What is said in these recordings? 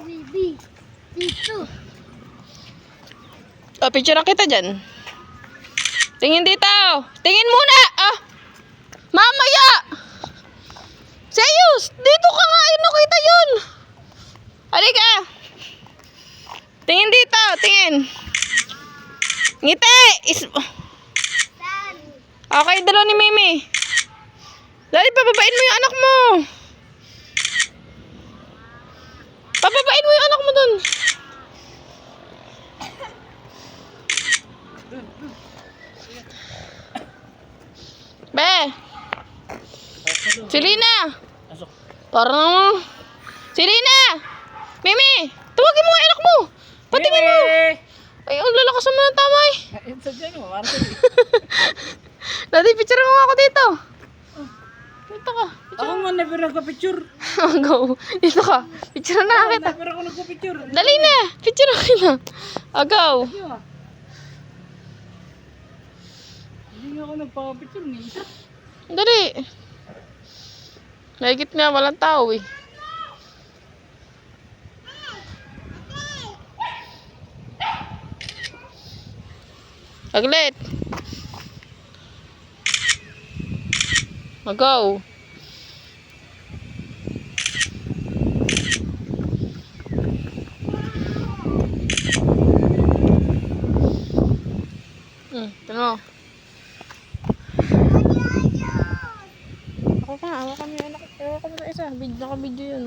baby. Dito. O, picture na kita dyan. Tingin dito. Tingin muna. Ah. Mamaya. Serious. Dito ka nga. Ayun, nakita yun. Halika. Tingin dito. Tingin. Ngiti. Okay, dalaw ni Mimi. Dali, pababain mo yung anak mo. Pababain mo yung anak mo dun. Be. Selena. Parang Selena. Mimi, tawagin mo yung anak mo. Patingin mo. Ay, ang lalakas naman ng tamay. Ayun sa dyan mo, marami. Dati, picture mo ako dito. Dito ka. Ako nga never nagpa-picture. Go. Dito ka. Picture na kita. Never ako nagpa-picture. Dali na. Picture na kita. Agaw. Hindi nga ako nagpa-picture ni isa. Dali. Mahigit nga, walang tao eh. Aglit. Agaw. Tano. Ako ka, awa kami anak. Awa kami na isa. Naka-video yun.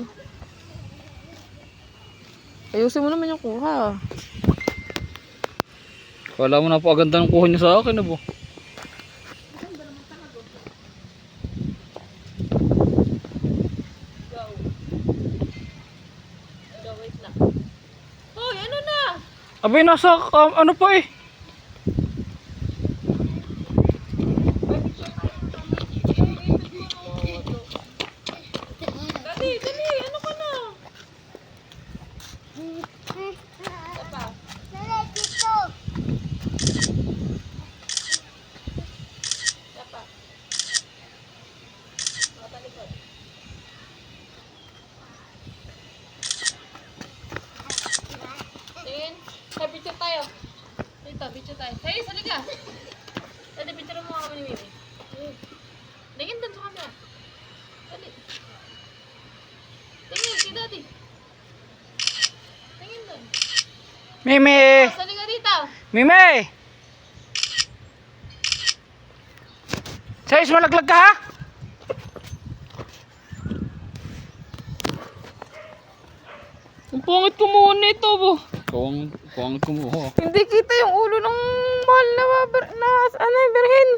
Ayusin mo naman yung kuha. Wala mo na po aganda ng kuha niyo sa akin na po. Hoy, ano na? Abay, nasa ano pa eh. Dali, dali. Ano ka na? Dali, dito. Tingin. Sa picture tayo. Dito, picture tayo. Hey, sali ka. Dali, picture mo kami ni Mimi. Tingin dun sa camera. Dali. Tingin, si Daddy. Tingin dun. Mimi! Sali ka dito. Mimi! Sayos malaglag ka ha? Ang pangit kumuha nito, bo. Kung kumuha. Hindi kita yung ulo ng mahal na, birhen.